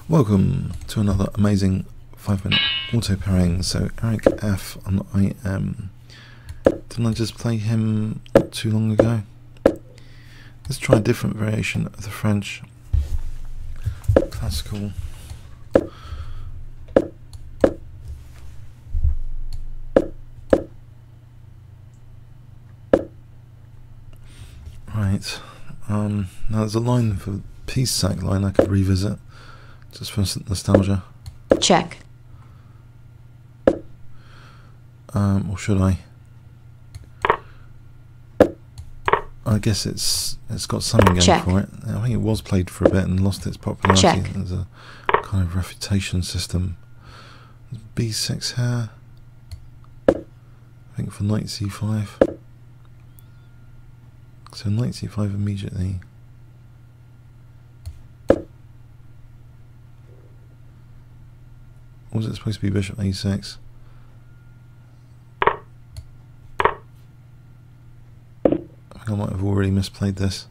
Welcome to another amazing 5-minute auto pairing. So erikf on IM. Didn't I just play him not too long ago? Let's try a different variation of the French classical. Right. Now there's a line for piece sack line I could revisit. Just for nostalgia. Check. Or should I? I guess it's got something going Check. for it. I think it was played for a bit and lost its popularity. Check. There's a kind of refutation system. B6 here. I think for knight c5. So knight c5 immediately. Or was it supposed to be bishop a6? I think I might have already misplayed this.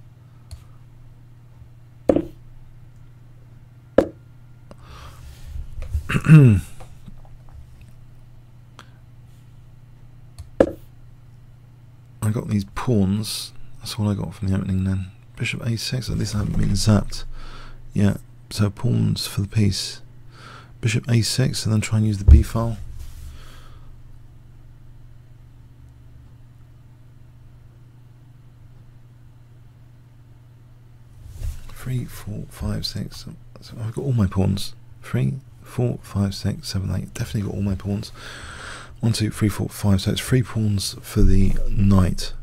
I got these pawns. That's all I got from the opening then. Bishop a6, at least I haven't been zapped yet. So pawns for the piece. Bishop a6 and then try and use the b file. Three, 4, 5, 6. So I've got all my pawns. 3, 4, 5, 6, 7, 8. Definitely got all my pawns. 1, 2, 3, 4, 5. So it's 3 pawns for the knight.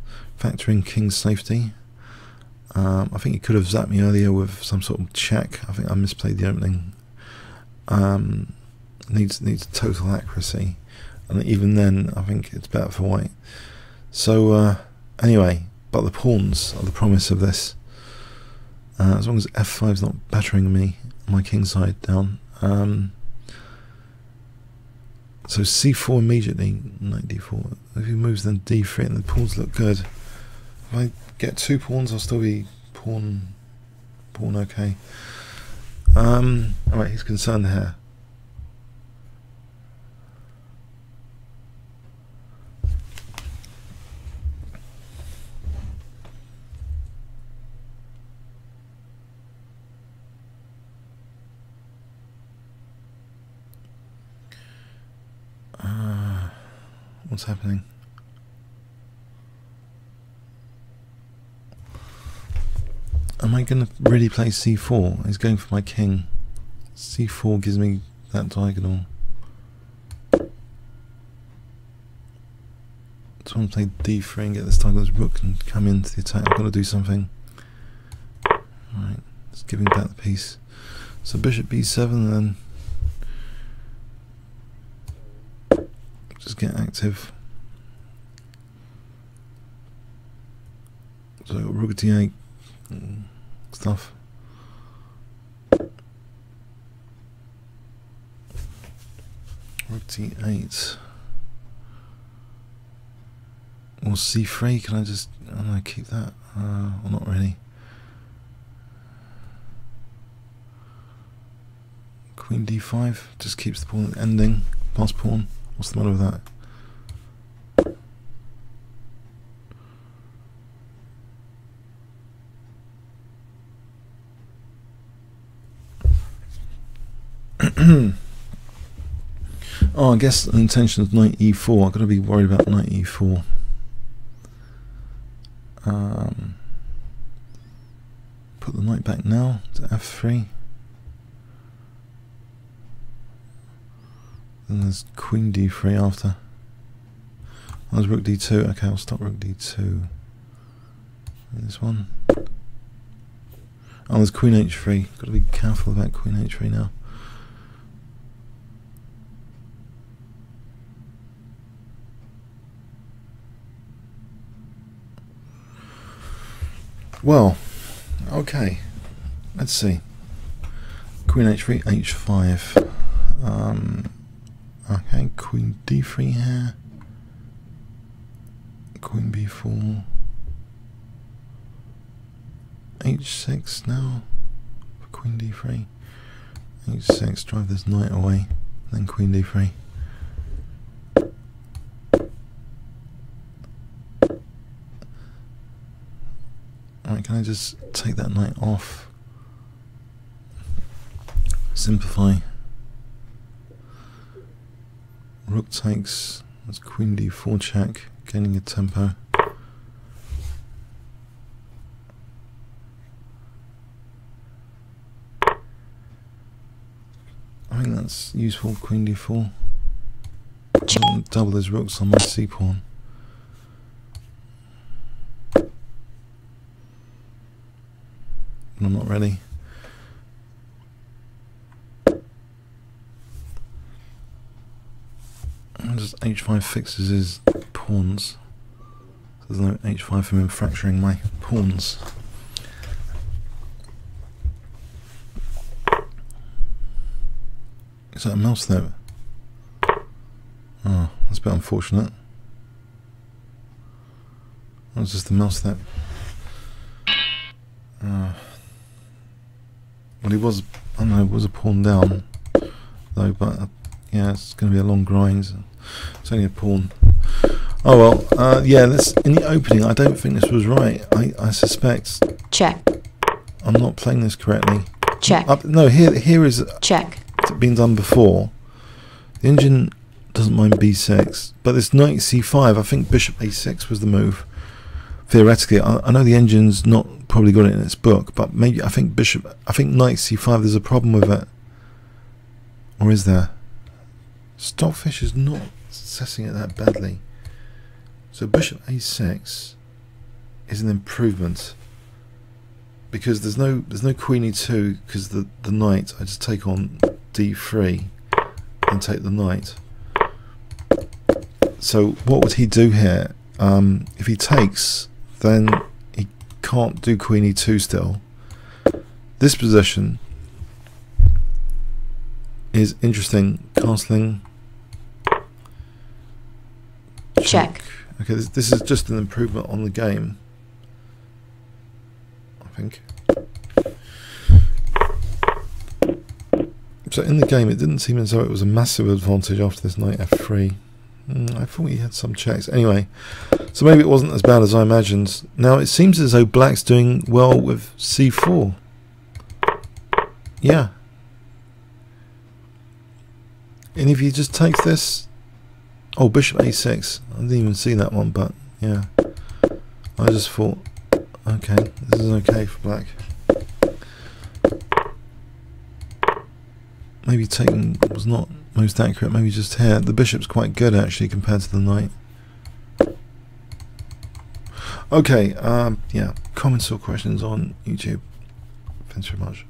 Factoring king's safety. I think he could have zapped me earlier with some sort of check. I think I misplayed the opening. Needs total accuracy, and even then I think it's better for white. So anyway, but the pawns are the promise of this. As long as f5 is not battering me, my king side down. So c4 immediately, knight d4. If he moves then d3, and the pawns look good. If I get 2 pawns, I'll still be pawn okay. Alright, he's concerned here. What's happening? Am I going to really play c4? He's going for my king. c4 gives me that diagonal. So I want to play d3 and get this diagonal's rook and come into the attack. I've got to do something. Alright, let's give him back the piece. So bishop b7 and then just get active. So I've got rook d8 stuff. Rook d8 or c3. Can I just, I don't know, keep that? Or not really. Queen d5 just keeps the pawn ending. Pass pawn. What's the matter with that? Oh, I guess the intention is knight e4. I've got to be worried about knight e4. Put the knight back now to f3. Then there's queen d3 after. Oh, there's rook d2. Okay, I'll stop rook d2. This one. Oh, there's queen h3. Got to be careful about queen h3 now. Well, okay, let's see. Queen h3, h5. Okay, queen d3 here. Queen b4. h6 now for queen d3. h6, drive this knight away, then queen d3. Alright, can I just take that knight off? Simplify. Rook takes, that's queen d4 check, gaining a tempo. I think that's useful, queen d4. Double his rooks on my c pawn. I'm not ready. And just h5 fixes his pawns. There's no h5 from him fracturing my pawns. Is that a mouse there? Oh, that's a bit unfortunate. That was just the mouse there. Well, he was, I don't know, it was a pawn down, though, but yeah, it's going to be a long grind. It's only a pawn. Oh well, yeah, in the opening, I don't think this was right. I suspect. Check. I'm not playing this correctly. Check. No, here is. Check. It's been done before. The engine doesn't mind b6, but this knight c5, I think bishop a6 was the move. Theoretically, I know the engine's not probably got it in its book, but maybe I think knight c5, there's a problem with it. Or is there? Stockfish is not assessing it that badly. So bishop a6 is an improvement because there's no queen e2 because the knight, I just take on d3 and take the knight. So what would he do here? If he takes, then he can't do queen e2 still. This position is interesting. Castling. Check. Okay, this is just an improvement on the game, I think. So in the game, it didn't seem as though it was a massive advantage after this knight f3. I thought he had some checks. Anyway, so maybe it wasn't as bad as I imagined. Now it seems as though black's doing well with c4. Yeah. And if he just takes this... Oh, bishop a6. I didn't even see that one, but yeah. I just thought, okay, this is okay for black. Maybe taking was not most accurate, maybe just here. The bishop's quite good actually compared to the knight. Okay, yeah, comments or questions on YouTube. Thanks very much.